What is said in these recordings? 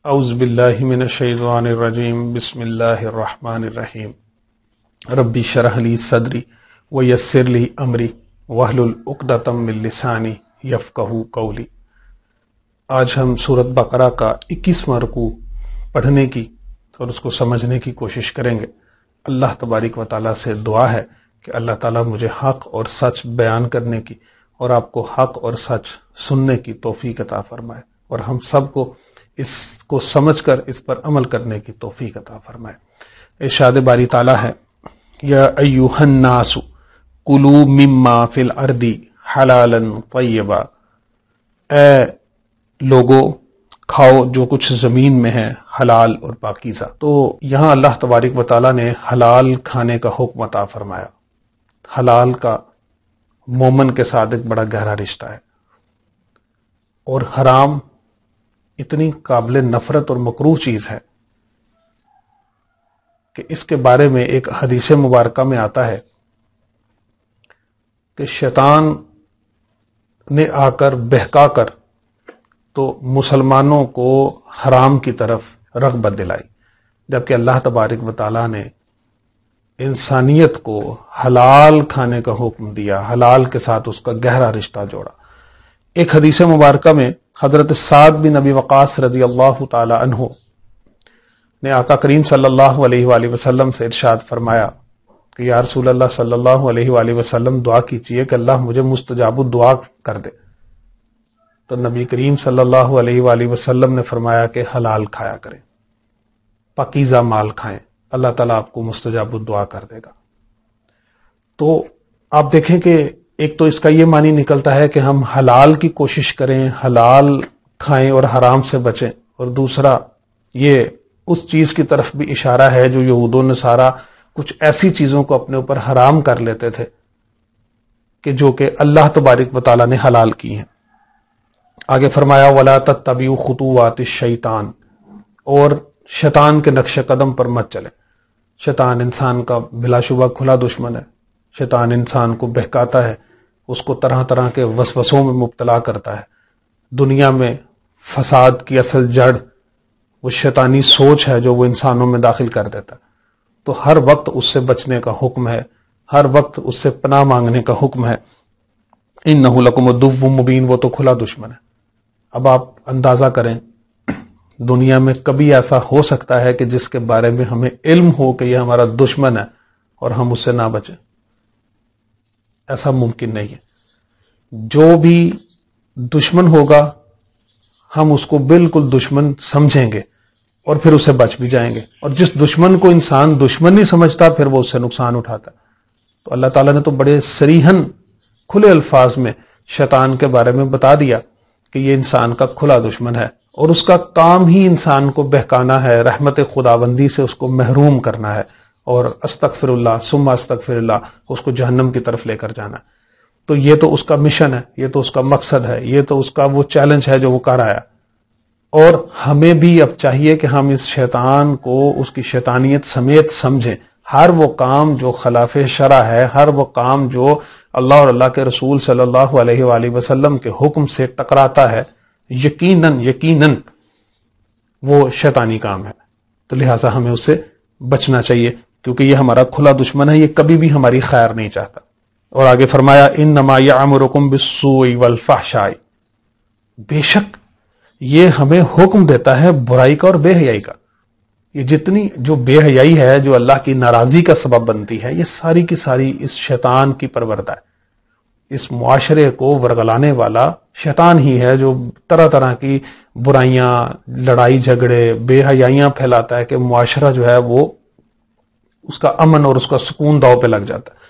اعوذ باللہ من الشیطان الرجیم بسم اللہ الرحمن الرحیم ربی اشرح لی صدری ویسر لی امری واحلل عقدۃ من لسانی یفقہوا قولی۔ آج ہم سورۃ بقرہ کا 21واں رکوع پڑھنے کی اور اس کو سمجھنے کی کوشش کریں گے۔ اللہ تبارک و تعالیٰ سے دعا ہے کہ اللہ تعالیٰ مجھے حق اور سچ بیان کرنے کی اور آپ کو حق اور سچ سننے کی توفیق عطا فرمائے، اور ہم سب کو اس کو سمجھ کر اس پر عمل کرنے کی توفیق عطا فرمائے۔ ارشاد باری تعالیٰ ہے، یا ایھا الناس کلوا مما فی الارض حلالا طیبا، اے لوگوں کھاؤ جو کچھ زمین میں ہے حلال اور پاکیزہ۔ تو یہاں اللہ تبارک و تعالیٰ نے حلال کھانے کا حکم عطا فرمایا۔ حلال کا مومن کے ساتھ ایک بڑا گہرا رشتہ ہے، اور حرام اتنی قابل نفرت اور مکروہ چیز ہے کہ اس کے بارے میں ایک حدیث مبارکہ میں آتا ہے کہ شیطان نے آ کر بہکا کر تو مسلمانوں کو حرام کی طرف رغبت دلائی، جبکہ اللہ تبارک و تعالیٰ نے انسانیت کو حلال کھانے کا حکم دیا، حلال کے ساتھ اس کا گہرا رشتہ جوڑا۔ ایک حدیث مبارکہ میں حضرت سعد بن ابی وقاص رضی اللہ تعالی عنہ نے آقا کریم صلی اللہ علیہ وآلہ وسلم سے ارشاد فرمایا کہ یا رسول اللہ صلی اللہ علیہ وآلہ وسلم دعا کیجئے کہ اللہ مجھے مستجاب الدعا کر دے۔ تو نبی کریم صلی اللہ علیہ وآلہ وسلم نے فرمایا کہ حلال کھایا کریں، پاکیزہ مال کھائیں، اللہ تعالیٰ آپ کو مستجاب الدعا کر دے گا۔ تو آپ دیکھیں کہ ایک تو اس کا یہ معنی نکلتا ہے کہ ہم حلال کی کوشش کریں، حلال کھائیں اور حرام سے بچیں، اور دوسرا یہ اس چیز کی طرف بھی اشارہ ہے جو یہود و نصارہ کچھ ایسی چیزوں کو اپنے اوپر حرام کر لیتے تھے کہ جو کہ اللہ تبارک و تعالیٰ نے حلال کی ہیں۔ آگے فرمایا وَلَا تَتَّبِعُوا خُطُوَاتِ الشَّيْطَانِ، اور شیطان کے نقش قدم پر مت چلیں۔ شیطان انسان کا بلا شبہ کھلا دشمن ہے۔ شیطان انسان کو بہکاتا ہے، اس کو طرح طرح کے وسوسوں میں مبتلا کرتا ہے۔ دنیا میں فساد کی اصل جڑ وہ شیطانی سوچ ہے جو وہ انسانوں میں داخل کر دیتا ہے۔ تو ہر وقت اس سے بچنے کا حکم ہے، ہر وقت اس سے پناہ مانگنے کا حکم ہے۔ اِنَّهُ لَكُمْ عَدُوٌّ مُّبِينٌ، وہ تو کھلا دشمن ہے۔ اب آپ اندازہ کریں، دنیا میں کبھی ایسا ہو سکتا ہے کہ جس کے بارے میں ہمیں علم ہو کہ یہ ہمارا دشمن ہے اور ہم اس سے نہ بچیں؟ ایسا ممکن نہیں ہے۔ جو بھی دشمن ہوگا ہم اس کو بالکل دشمن سمجھیں گے اور پھر اسے بچ بھی جائیں گے، اور جس دشمن کو انسان دشمن نہیں سمجھتا پھر وہ اس سے نقصان اٹھاتا ہے۔ تو اللہ تعالیٰ نے تو بڑے صریحاً کھلے الفاظ میں شیطان کے بارے میں بتا دیا کہ یہ انسان کا کھلا دشمن ہے، اور اس کا کام ہی انسان کو بہکانا ہے، رحمت خداوندی سے اس کو محروم کرنا ہے، اور استغفر اللہ ثم استغفر اللہ، اس کو جہنم کی طرف لے کر جانا ہے۔ تو یہ تو اس کا مشن ہے، یہ تو اس کا مقصد ہے، یہ تو اس کا وہ چیلنج ہے جو وہ کر آیا۔ اور ہمیں بھی اب چاہیے کہ ہم اس شیطان کو اس کی شیطانیت سمیت سمجھیں۔ ہر وہ کام جو خلاف شرع ہے، ہر وہ کام جو اللہ اور اللہ کے رسول صلی اللہ علیہ وآلہ وسلم کے حکم سے ٹکراتا ہے، یقیناً وہ شیطانی کام ہے۔ تو لہٰذا ہمیں اس سے بچنا چاہیے، کیونکہ یہ ہمارا کھلا دشمن ہے، یہ کبھی بھی ہماری خیر نہیں چاہتا۔ اور آگے فرمایا انما یأمرکم بالسوء والفحشاء، بے شک یہ ہمیں حکم دیتا ہے برائی کا اور بے حیائی کا۔ یہ جتنی جو بے حیائی ہے جو اللہ کی ناراضی کا سبب بنتی ہے، یہ ساری کی ساری اس شیطان کی پروردہ ہے۔ اس معاشرے کو ورگلانے والا شیطان ہی ہے، جو طرح طرح کی برائیاں، لڑائی جھگڑے، بے حیائیاں پھیلاتا ہے کہ معاشرہ جو ہے وہ اس کا امن اور اس کا سکون داؤ پہ لگ جاتا ہے۔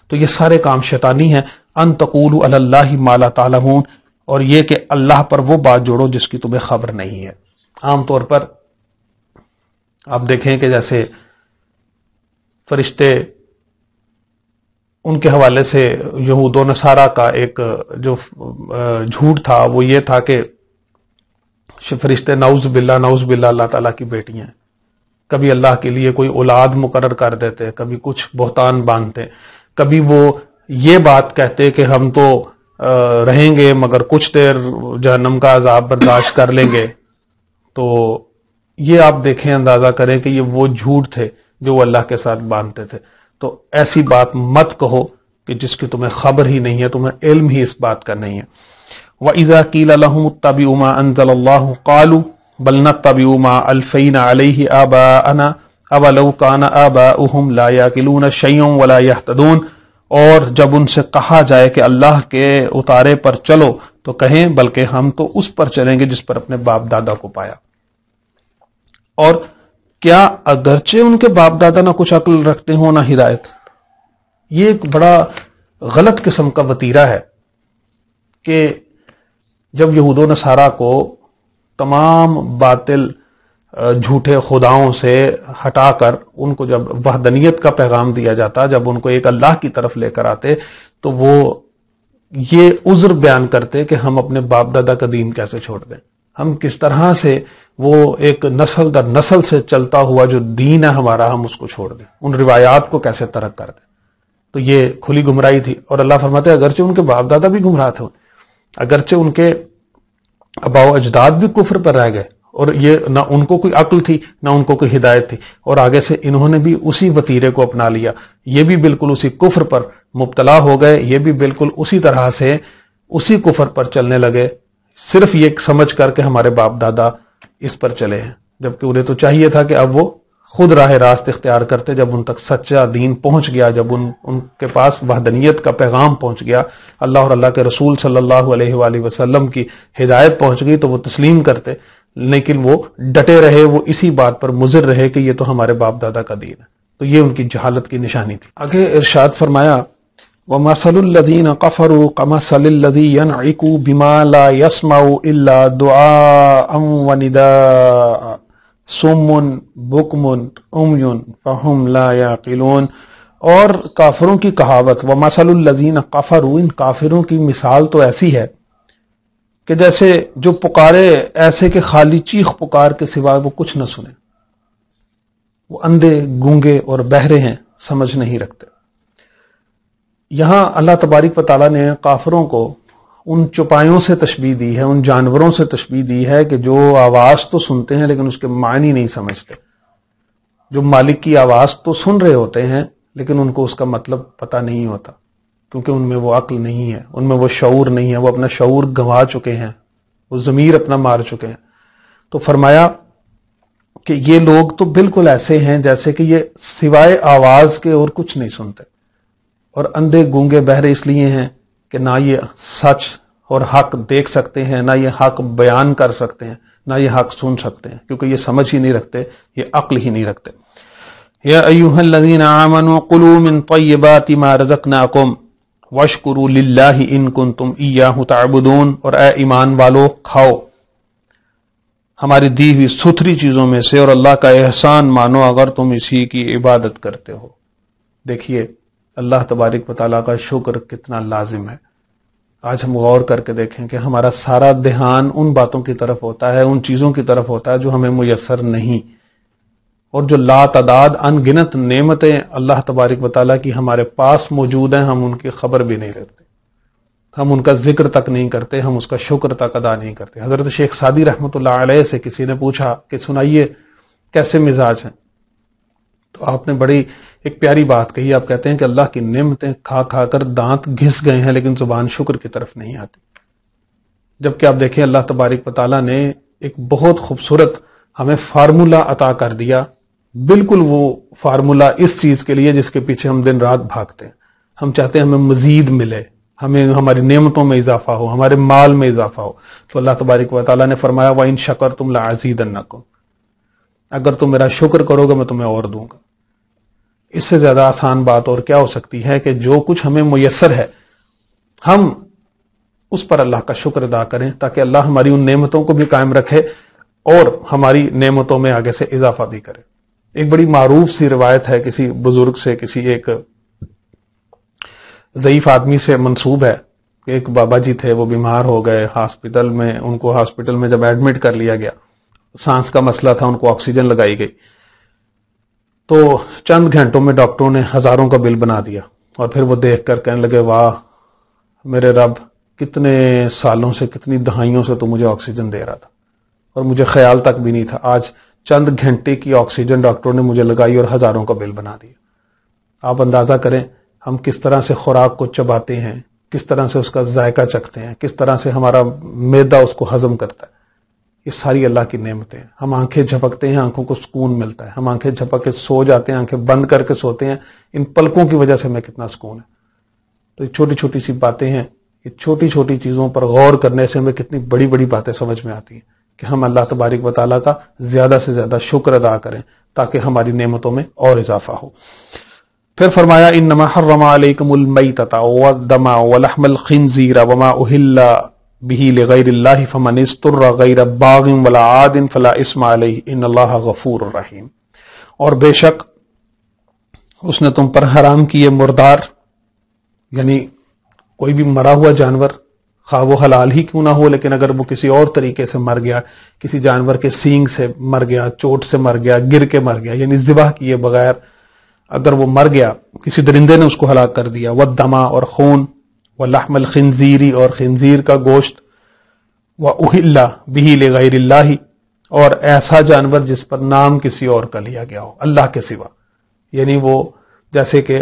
تو یہ سارے کام شیطانی ہیں۔ ان تقولوا علی اللہ ما لا تعلمون، اور یہ کہ اللہ پر وہ بات جوڑو جس کی تمہیں خبر نہیں ہے۔ عام طور پر آپ دیکھیں کہ جیسے فرشتے، ان کے حوالے سے یہود و نصارہ کا ایک جو جھوٹ تھا وہ یہ تھا کہ فرشتے نعوذ باللہ اللہ تعالیٰ کی بیٹیاں ہیں۔ کبھی اللہ کے لیے کوئی اولاد مقرر کر دیتے، کبھی کچھ بہتان باندھتے، کبھی وہ یہ بات کہتے کہ ہم تو رہیں گے مگر کچھ دیر جہنم کا عذاب برداشت کر لیں گے، تو یہ آپ دیکھیں، اندازہ کریں کہ یہ وہ جھوٹ تھے جو وہ اللہ کے ساتھ باندھتے تھے. تو ایسی بات مت کہو کہ جس کی تمہیں خبر ہی نہیں ہے، تمہیں علم ہی اس بات کا نہیں ہے. وَإِذَا قِيلَ لَهُمُ اتَّبِعُوا مَا أَنزَلَ اللَّهُ قَالُوا بَلْ نَتَّبِعُ مَا أَلْفَيْنَا عَلَيْهِ آبَاءَنَا أَوَلَوْ كَانَ آبَاؤُهُمْ لَا يَعْقِلُونَ شَيْئًا وَلَا يَهْتَدُونَ. اور جب ان سے کہا جائے کہ اللہ کے اتارے پر چلو تو کہیں بلکہ ہم تو اس پر چلیں گے جس پر اپنے باپ دادا کو پایا. اور کیا اگرچہ ان کے باپ دادا نہ کچھ عقل رکھتے ہوں نہ ہدایت. یہ ایک بڑا غلط قسم کا وتیرہ ہے کہ جب یہود و نصارہ کو تمام باطل جھوٹے خداؤں سے ہٹا کر ان کو جب وحدانیت کا پیغام دیا جاتا، جب ان کو ایک اللہ کی طرف لے کر آتے، تو وہ یہ عذر بیان کرتے کہ ہم اپنے باپ دادا کا دین کیسے چھوڑ دیں، ہم کس طرح سے وہ ایک نسل در نسل سے چلتا ہوا جو دین ہے ہمارا، ہم اس کو چھوڑ دیں، ان روایات کو کیسے ترک کر دیں. تو یہ کھلی گمراہی تھی. اور اللہ فرماتے ہیں اگرچہ ان کے باپ دادا بھی گمراہ تھے، اگرچہ ان کے آباء و اجداد بھی کفر پر رہ گئے، اور یہ نہ ان کو کوئی عقل تھی نہ ان کو کوئی ہدایت تھی، اور آگے سے انہوں نے بھی اسی وتیرے کو اپنا لیا، یہ بھی بالکل اسی کفر پر مبتلا ہو گئے، یہ بھی بالکل اسی طرح سے اسی کفر پر چلنے لگے، صرف یہ سمجھ کر کے ہمارے باپ دادا اس پر چلے ہیں، جبکہ انہیں تو چاہیے تھا کہ اب وہ خود راہ راست اختیار کرتے. جب ان تک سچا دین پہنچ گیا، جب ان کے پاس وحدانیت کا پیغام پہنچ گیا، اللہ اور اللہ کے رسول صلی اللہ علیہ وآلہ وسلم کی ہدایت پہنچ گئی، تو وہ تسلیم کرتے، لیکن وہ ڈٹے رہے، وہ اسی بات پر مصر رہے کہ یہ تو ہمارے باپ دادا کا دین ہے. تو یہ ان کی جہالت کی نشانی تھی. آگے ارشاد فرمایا وَمَثَلُ الَّذِينَ كَفَرُوا كَمَثَلِ الَّذِي يَنْعِقُ بِمَا لَا يَسْمَعُ إِلَّا دُعَاءً وَنِدَاءً سُمٌّ بُكْمٌ عُمْيٌ فَهُمْ لَا يَعْقِلُونَ. اور کافروں کی کہاوت وَمَثَلُ الَّذِينَ كَفَرُوا، ان کافروں کی مثال تو ایسی ہے کہ جیسے جو پکارے ایسے کہ خالی چیخ پکار کے سوا وہ کچھ نہ سنے، وہ اندھے گونگے اور بہرے ہیں، سمجھ نہیں رکھتے. یہاں اللہ تبارک و تعالیٰ نے کافروں کو ان چوپایوں سے تشبیہ دی ہے، ان جانوروں سے تشبیہ دی ہے کہ جو آواز تو سنتے ہیں لیکن اس کے معنی نہیں سمجھتے، جو مالک کی آواز تو سن رہے ہوتے ہیں لیکن ان کو اس کا مطلب پتہ نہیں ہوتا، کیونکہ ان میں وہ عقل نہیں ہے، ان میں وہ شعور نہیں ہے، وہ اپنا شعور گنوا چکے ہیں، وہ ضمیر اپنا مار چکے ہیں. تو فرمایا کہ یہ لوگ تو بالکل ایسے ہیں جیسے کہ یہ سوائے آواز کے اور کچھ نہیں سنتے، اور اندھے گونگے بہرے اس لیے ہیں کہ نہ یہ سچ اور حق دیکھ سکتے ہیں، نہ یہ حق بیان کر سکتے ہیں، نہ یہ حق سن سکتے ہیں، کیونکہ یہ سمجھ ہی نہیں رکھتے، یہ عقل ہی نہیں رکھتے. یا ایھا الذین آمنوا کلوا من طیبات ما رزقناکم واشکروا للہ ان کنتم ایاہ تعبدون. اور اے ایمان والو، کھاؤ ہماری دی ہوئی ستھری چیزوں میں سے اور اللہ کا احسان مانو اگر تم اسی کی عبادت کرتے ہو. دیکھیے اللہ تبارک و تعالیٰ کا شکر کتنا لازم ہے. آج ہم غور کر کے دیکھیں کہ ہمارا سارا دھیان ان باتوں کی طرف ہوتا ہے، ان چیزوں کی طرف ہوتا ہے جو ہمیں میسر نہیں، اور جو لا تعداد ان گنت نعمتیں اللہ تبارک و تعالیٰ کی ہمارے پاس موجود ہیں، ہم ان کی خبر بھی نہیں رکھتے، ہم ان کا ذکر تک نہیں کرتے، ہم اس کا شکر تک ادا نہیں کرتے. حضرت شیخ سعدی رحمۃ اللہ علیہ سے کسی نے پوچھا کہ سنائیے کیسے مزاج ہیں، تو آپ نے بڑی ایک پیاری بات کہی. آپ کہتے ہیں کہ اللہ کی نعمتیں کھا کھا کر دانت گھس گئے ہیں لیکن زبان شکر کی طرف نہیں آتی. جبکہ آپ دیکھیں اللہ تبارک و تعالیٰ نے ایک بہت خوبصورت ہمیں فارمولہ عطا کر دیا، بالکل وہ فارمولہ اس چیز کے لیے جس کے پیچھے ہم دن رات بھاگتے ہیں. ہم چاہتے ہیں ہمیں مزید ملے، ہمیں ہماری نعمتوں میں اضافہ ہو، ہمارے مال میں اضافہ ہو. تو اللہ تبارک و تعالیٰ نے فرمایا وَإِن شَكَرْتُمْ لَأَزِيدَنَّكُمْ، اگر تم میرا شکر کرو گے میں تمہیں اور دوں گا. اس سے زیادہ آسان بات اور کیا ہو سکتی ہے کہ جو کچھ ہمیں میسر ہے ہم اس پر اللہ کا شکر ادا کریں تاکہ اللہ ہماری ان نعمتوں کو بھی قائم رکھے اور ہماری نعمتوں میں آگے سے اضافہ بھی کرے. ایک بڑی معروف سی روایت ہے کسی بزرگ سے، کسی ایک ضعیف آدمی سے منسوب ہے کہ ایک بابا جی تھے، وہ بیمار ہو گئے ہاسپٹل میں. ان کو ہاسپٹل میں جب ایڈمٹ کر لیا گیا، سانس کا مسئلہ تھا، ان کو آکسیجن لگائی گئی، تو چند گھنٹوں میں ڈاکٹروں نے ہزاروں کا بل بنا دیا. اور پھر وہ دیکھ کر کہنے لگے واہ میرے رب، کتنے سالوں سے، کتنی دہائیوں سے تو مجھے آکسیجن دے رہا تھا اور مجھے خیال تک بھی نہیں تھا، آج چند گھنٹے کی آکسیجن ڈاکٹروں نے مجھے لگائی اور ہزاروں کا بل بنا دیا۔ آپ اندازہ کریں ہم کس طرح سے خوراک کو چباتے ہیں، کس طرح سے اس کا ذائقہ چکھتے ہیں، کس طرح سے ہمارا معدہ اس کو ہضم کرتا ہے۔ یہ ساری اللہ کی نعمتیں ہیں۔ ہم آنکھیں جھپکتے ہیں، آنکھوں کو سکون ملتا ہے، ہم آنکھیں جھپک کے سو جاتے ہیں، آنکھیں بند کر کے سوتے ہیں، ان پلکوں کی وجہ سے ہمیں کتنا سکون ہے۔ تو یہ چھوٹی چھوٹی سی باتیں ہیں، یہ چھوٹی چھوٹی چیزوں پر غور کرنے سے ہمیں کتنی بڑی بڑی باتیں سمجھ میں آتی ہیں کہ ہم اللہ تبارک و تعالیٰ کا زیادہ سے زیادہ شکر ادا کریں تاکہ ہماری نعمتوں میں اور اضافہ ہو۔ پھر فرمایا انما حرم علیکم المیتۃ والدم ولحم الخنزیر وما اہل به لغیر اللہ فمن اضطر غیر باغ ولا عاد فلا اثم علیہ ان اللہ غفور رحیم۔ اور بے شک اس نے تم پر حرام کیے مردار، یعنی کوئی بھی مرا ہوا جانور، خواہ وہ حلال ہی کیوں نہ ہو، لیکن اگر وہ کسی اور طریقے سے مر گیا، کسی جانور کے سینگ سے مر گیا، چوٹ سے مر گیا، گر کے مر گیا، یعنی ذبح کیے بغیر اگر وہ مر گیا، کسی درندے نے اس کو ہلاک کر دیا، والدما اور خون، ولحم الخنزیری اور خنزیر کا گوشت، وأہل بہ لغیر اللہ اور ایسا جانور جس پر نام کسی اور کا لیا گیا ہو اللہ کے سوا، یعنی وہ جیسے کہ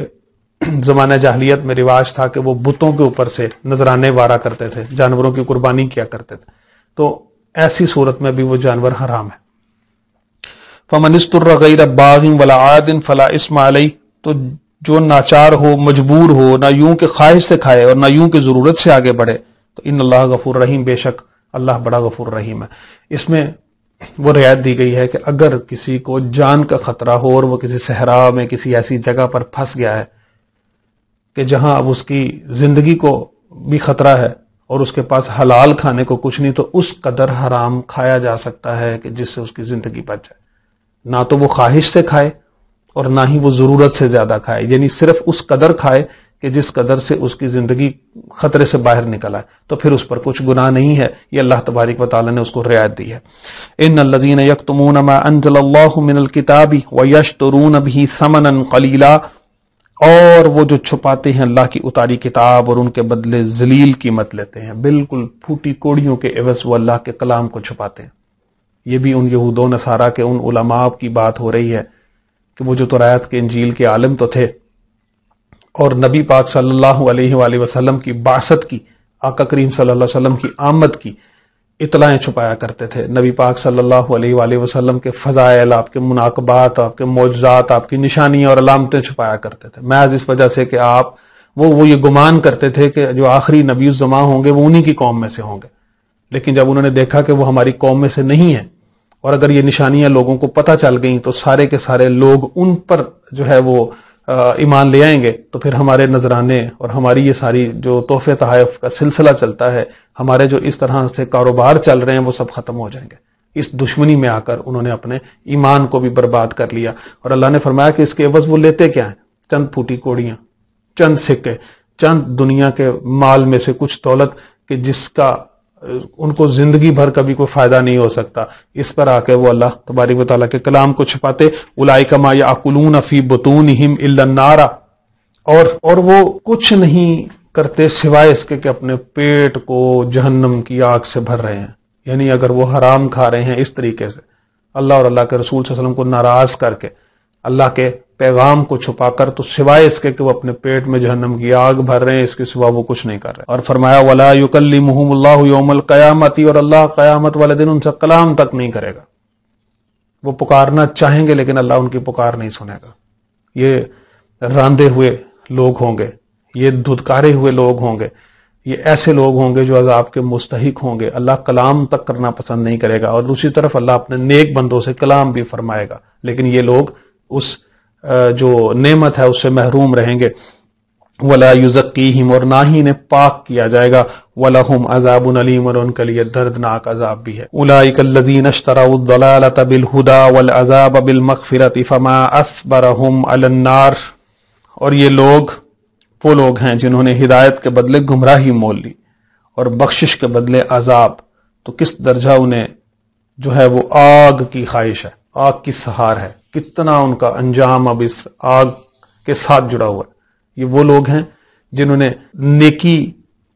زمانہ جاہلیت میں رواج تھا کہ وہ بتوں کے اوپر سے نذرانے وارا کرتے تھے، جانوروں کی قربانی کیا کرتے تھے، تو ایسی صورت میں بھی وہ جانور حرام ہے۔ فمن اضطر غیر باغ ولا عاد فلا اثم علیہ، تو جو ناچار ہو، مجبور ہو، نہ یوں کہ خواہش سے کھائے اور نہ یوں کہ ضرورت سے آگے بڑھے، تو ان اللہ غفور رحیم، بے شک اللہ بڑا غفور رحیم ہے۔ اس میں وہ رعایت دی گئی ہے کہ اگر کسی کو جان کا خطرہ ہو اور وہ کسی صحرا میں کسی ایسی جگہ پر پھنس گیا ہے کہ جہاں اب اس کی زندگی کو بھی خطرہ ہے اور اس کے پاس حلال کھانے کو کچھ نہیں، تو اس قدر حرام کھایا جا سکتا ہے کہ جس سے اس کی زندگی بچ جائے۔ نہ تو وہ خواہش سے کھائے اور نہ ہی وہ ضرورت سے زیادہ کھائے، یعنی صرف اس قدر کھائے کہ جس قدر سے اس کی زندگی خطرے سے باہر نکل آئے، تو پھر اس پر کچھ گناہ نہیں ہے۔ یہ اللہ تبارک و تعالی نے اس کو رعایت دی ہے۔ ان الذین یکتمون ما انزل اللہ من الکتاب ویشترون بہ ثمنا قلیلا، اور وہ جو چھپاتے ہیں اللہ کی اتاری کتاب اور ان کے بدلے ذلیل قیمت لیتے ہیں، بالکل پھوٹی کوڑیوں کے عوض وہ اللہ کے کلام کو چھپاتے ہیں۔ یہ بھی ان یہود و نصارہ کے ان علماء کی بات ہو رہی ہے کہ وہ جو توریت کے انجیل کے عالم تو تھے اور نبی پاک صلی اللہ علیہ وآلہ وسلم کی بعثت کی، آقا کریم صلی اللہ علیہ وسلم کی آمد کی اطلاعیں چھپایا کرتے تھے، نبی پاک صلی اللہ علیہ وآلہ وسلم کے فضائل، آپ کے مناقبات، آپ کے معجزات، آپ کی نشانیاں اور علامتیں چھپایا کرتے تھے، محض اس وجہ سے کہ آپ وہ یہ گمان کرتے تھے کہ جو آخری نبی الزماں ہوں گے وہ انہی کی قوم میں سے ہوں گے۔ لیکن جب انہوں نے دیکھا کہ وہ ہماری قوم میں سے نہیں ہیں اور اگر یہ نشانیاں لوگوں کو پتہ چل گئیں تو سارے کے سارے لوگ ان پر جو ہے وہ ایمان لے آئیں گے، تو پھر ہمارے نذرانے اور ہماری یہ ساری جو تحفے تحائف کا سلسلہ چلتا ہے، ہمارے جو اس طرح سے کاروبار چل رہے ہیں وہ سب ختم ہو جائیں گے۔ اس دشمنی میں آ کر انہوں نے اپنے ایمان کو بھی برباد کر لیا، اور اللہ نے فرمایا کہ اس کے عوض وہ لیتے کیا ہیں؟ چند پھوٹی کوڑیاں، چند سکے، چند دنیا کے مال میں سے کچھ دولت کہ جس کا ان کو زندگی بھر کبھی کوئی فائدہ نہیں ہو سکتا، اس پر آ کے وہ اللہ تبارک و تعالیٰ کے کلام کو چھپاتے۔ اولئک ما یاکلون فی بطونہم الا النار، اور وہ کچھ نہیں کرتے سوائے اس کے کہ اپنے پیٹ کو جہنم کی آگ سے بھر رہے ہیں، یعنی اگر وہ حرام کھا رہے ہیں اس طریقے سے اللہ اور اللہ کے رسول صلی اللہ علیہ وسلم کو ناراض کر کے، اللہ کے پیغام کو چھپا کر، تو سوائے اس کے کہ وہ اپنے پیٹ میں جہنم کی آگ بھر رہے ہیں، اس کے سوا وہ کچھ نہیں کر رہے۔ اور فرمایا وَلَا يُكَلِّمُهُمُ اللَّهُ يَوْمَ الْقِيَامَةِ، اور اللہ قیامت والے دن ان سے کلام تک نہیں کرے گا۔ وہ پکارنا چاہیں گے لیکن اللہ ان کی پکار نہیں سنے گا۔ یہ راندے ہوئے لوگ ہوں گے، یہ دھتکارے ہوئے لوگ ہوں گے، یہ ایسے لوگ ہوں گے جو عذاب کے مستحق ہوں گے۔ اللہ کلام تک کرنا پسند نہیں کرے گا، اور دوسری طرف اللہ اپنے نیک بندوں سے کلام بھی فرمائے گا، لیکن یہ لوگ اس جو نعمت ہے اس سے محروم رہیں گے۔ وَلَا يُزَكِّيهِمْ، اور نہ ہی انہیں پاک کیا جائے گا۔ وَلَهُمْ عَذَابٌ أَلِيمٌ، اور ان کے لیے دردناک عذاب بھی ہے۔ أُولَئِكَ الَّذِينَ اشْتَرَوُا الضَّلَالَةَ بِالْهُدَى وَالْعَذَابَ بِالْمَغْفِرَةِ فَمَا أَصْبَرَهُمْ عَلَى النَّارِ، اور یہ لوگ وہ لوگ ہیں جنہوں نے ہدایت کے بدلے گمراہی مول لی اور بخشش کے بدلے عذاب، تو کس درجہ انہیں جو ہے وہ آگ کی خواہش ہے، آگ کی سہار ہے، کتنا ان کا انجام اب اس آگ کے ساتھ جڑا ہوا ہے۔ یہ وہ لوگ ہیں جنہوں نے نیکی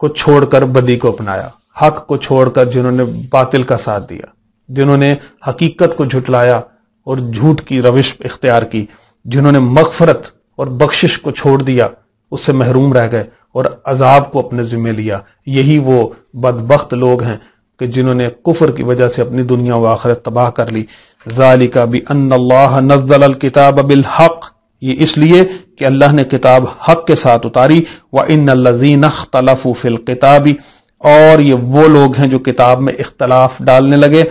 کو چھوڑ کر بدی کو اپنایا، حق کو چھوڑ کر جنہوں نے باطل کا ساتھ دیا، جنہوں نے حقیقت کو جھٹلایا اور جھوٹ کی روش اختیار کی، جنہوں نے مغفرت اور بخشش کو چھوڑ دیا اس سے محروم رہ گئے اور عذاب کو اپنے ذمہ لیا۔ یہی وہ بدبخت لوگ ہیں کہ جنہوں نے کفر کی وجہ سے اپنی دنیا و آخرت تباہ کر لی۔ ذالک بان اللہ نزل الکتاب بالحق، یہ اس لیے کہ اللہ نے کتاب حق کے ساتھ اتاری۔ وان الذین اختلفوا فی الکتاب، اور یہ وہ لوگ ہیں جو کتاب میں اختلاف ڈالنے لگے،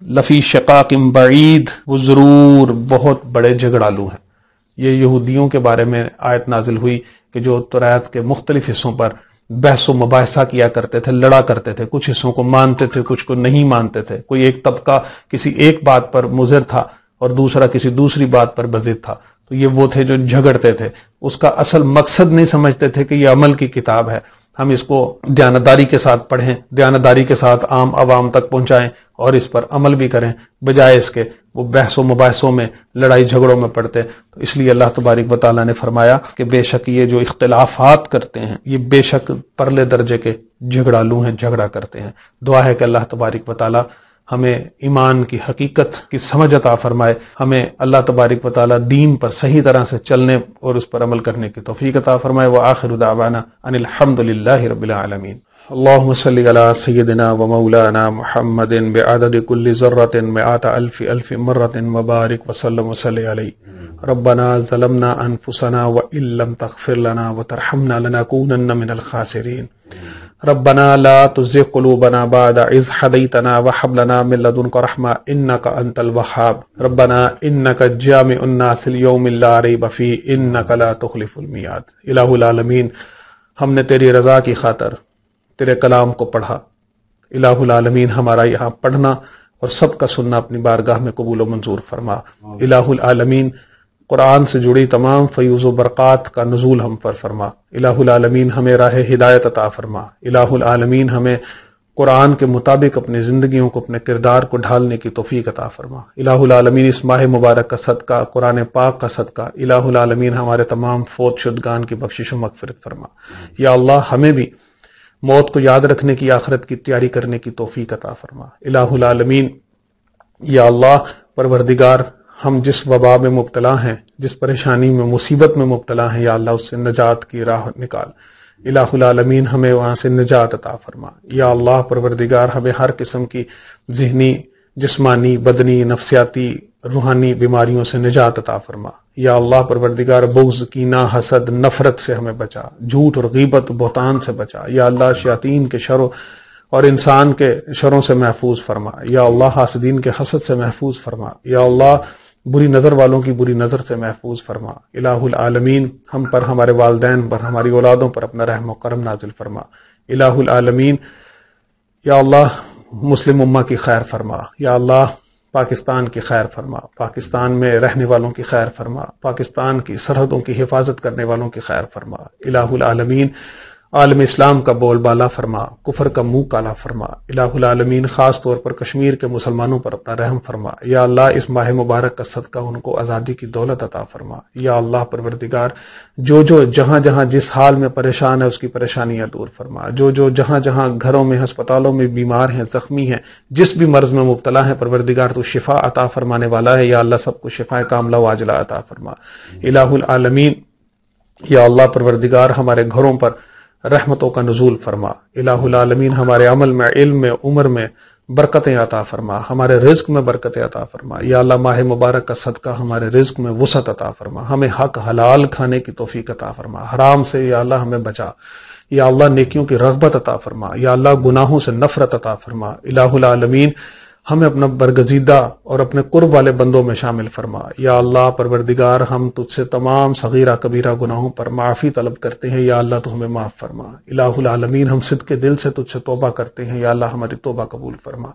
لفی شقاق بعید، وہ ضرور بہت بڑے جھگڑالو ہیں۔ یہ یہودیوں کے بارے میں آیت نازل ہوئی کہ جو توریت کے مختلف حصوں پر بحث و مباحثہ کیا کرتے تھے، لڑا کرتے تھے، کچھ حصوں کو مانتے تھے، کچھ کو نہیں مانتے تھے، کوئی ایک طبقہ کسی ایک بات پر مضر تھا اور دوسرا کسی دوسری بات پر بضد تھا، تو یہ وہ تھے جو جھگڑتے تھے، اس کا اصل مقصد نہیں سمجھتے تھے کہ یہ عمل کی کتاب ہے، ہم اس کو دیانتداری کے ساتھ پڑھیں، دیانتداری کے ساتھ عام عوام تک پہنچائیں اور اس پر عمل بھی کریں، بجائے اس کے وہ بحث و مباحثوں میں، لڑائی جھگڑوں میں پڑتے۔ تو اس لیے اللہ تبارک و تعالیٰ نے فرمایا کہ بے شک یہ جو اختلافات کرتے ہیں یہ بے شک پرلے درجے کے جھگڑالو ہیں، جھگڑا کرتے ہیں۔ دعا ہے کہ اللہ تبارک و تعالیٰ ہمیں ایمان کی حقیقت کی سمجھ عطا فرمائے، ہمیں اللہ تبارک و تعالیٰ دین پر صحیح طرح سے چلنے اور اس پر عمل کرنے کی توفیق عطا فرمائے۔ وآخر دعوانا ان الحمد للہ رب العالمین۔ اللہم صلی علی سیدنا و مولانا محمد بعدد کل ذرۃ مئات الف الف مرۃ وبارک وسلم وصلی علیہ۔ ربنا ظلمنا انفسنا وان لم تغفر لنا وترحمنا لنکونن من الخاسرین۔ ربنا لا تزغ قلوبنا بعد إذ هديتنا وهب لنا من لدنك رحمة إنك أنت الوهاب ربنا إنك جامع الناس اليوم لا ريب فيه إنك لا تخلف الميعاد۔ الہ العالمین، ہم نے تیری رضا کی خاطر تیرے کلام کو پڑھا، الہ العالمین ہمارا یہاں پڑھنا اور سب کا سننا اپنی بارگاہ میں قبول و منظور فرما۔ الہ العالمین، قرآن سے جڑی تمام فیوز و برکات کا نزول ہم پر فرما۔ الہ العالمین ہمیں راہ ہدایت عطا فرما۔ الہ العالمین ہمیں قرآن کے مطابق اپنی زندگیوں کو، اپنے کردار کو ڈھالنے کی توفیق عطا فرما۔ الہ العالمین اس ماہ مبارک کا صدقہ، قرآن پاک کا صدقہ، الہ العالمین ہمارے تمام فوت شدگان کی بخشش و مغفرت فرما۔ یا اللہ ہمیں بھی موت کو یاد رکھنے کی، آخرت کی تیاری کرنے کی توفیق عطا فرما۔ الہ العالمین، یا اللہ پروردگار، ہم جس وبا میں مبتلا ہیں، جس پریشانی میں، مصیبت میں مبتلا ہیں، یا اللہ اس سے نجات کی راہ نکال۔ الہ العالمین ہمیں وہاں سے نجات عطا فرما۔ یا اللہ پروردگار ہمیں ہر قسم کی ذہنی، جسمانی، بدنی، نفسیاتی، روحانی بیماریوں سے نجات عطا فرما۔ یا اللہ پروردگار بغض، کینہ، حسد، نفرت سے ہمیں بچا، جھوٹ اور غیبت، بہتان سے بچا۔ یا اللہ شیاطین کے شروں اور انسان کے شروں سے محفوظ فرما۔ یا اللہ حاسدین کے حسد سے محفوظ فرما۔ یا اللہ بری نظر والوں کی بری نظر سے محفوظ فرما۔ الہ العالمین ہم پر، ہمارے والدین پر، ہماری اولادوں پر اپنا رحم و کرم نازل فرما۔ الہ العالمین، یا اللہ مسلم امہ کی خیر فرما۔ یا اللہ پاکستان کی خیر فرما، پاکستان میں رہنے والوں کی خیر فرما، پاکستان کی سرحدوں کی حفاظت کرنے والوں کی خیر فرما۔ الہ العالمین عالم اسلام کا بول بالا فرما، کفر کا منہ کالا فرما۔ الہ العالمین خاص طور پر کشمیر کے مسلمانوں پر اپنا رحم فرما۔ یا اللہ اس ماہ مبارک کا صدقہ ان کو آزادی کی دولت عطا فرما۔ یا اللہ پروردگار جو جہاں جہاں جس حال میں پریشان ہے اس کی پریشانیاں دور فرما، جو جہاں جہاں گھروں میں، ہسپتالوں میں بیمار ہیں، زخمی ہیں، جس بھی مرض میں مبتلا ہے، پروردگار تو شفا عطا فرمانے والا ہے۔ یا اللہ سب کو شفا کاملہ و عاجلہ عطا فرما۔ الہ العالمین، یا اللہ پروردگار ہمارے گھروں پر رحمتوں کا نزول فرما۔ الہ العالمین ہمارے عمل میں، علم میں، عمر میں برکتیں عطا فرما، ہمارے رزق میں برکتیں عطا فرما۔ یا اللہ ماہ مبارک کا صدقہ ہمارے رزق میں وسعت عطا فرما، ہمیں حق حلال کھانے کی توفیق عطا فرما، حرام سے یا اللہ ہمیں بچا۔ یا اللہ نیکیوں کی رغبت عطا فرما۔ یا اللہ گناہوں سے نفرت عطا فرما۔ الہ العالمین ہمیں اپنا برگزیدہ اور اپنے قرب والے بندوں میں شامل فرما۔ یا اللہ پروردگار ہم تجھ سے تمام صغیرہ کبیرہ گناہوں پر معافی طلب کرتے ہیں، یا اللہ تو ہمیں معاف فرما۔ الہ العالمین ہم صدق دل سے تجھ سے توبہ کرتے ہیں، یا اللہ ہماری توبہ قبول فرما۔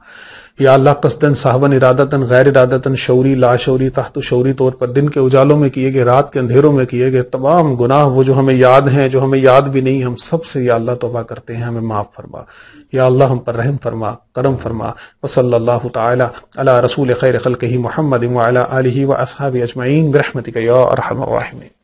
یا اللہ قصداً، صحباً، ارادتاً، غیر ارادتاً، شعوری، لاشعوری، تحت شعوری طور پر دن کے اجالوں میں کیے گئے، رات کے اندھیروں میں کیے گئے تمام گناہ، وہ جو ہمیں یاد ہیں، جو ہمیں یاد بھی نہیں، ہم سب سے یا اللہ توبہ کرتے ہیں، ہمیں معاف فرما۔ یا اللہ ہم پر رحم فرما، کرم فرما۔ وصلی اللہ تعالی علی رسول خیر خلقہ محمد وعلی آلہ واصحابہ اجمعین برحمتک یا ارحم الراحمین۔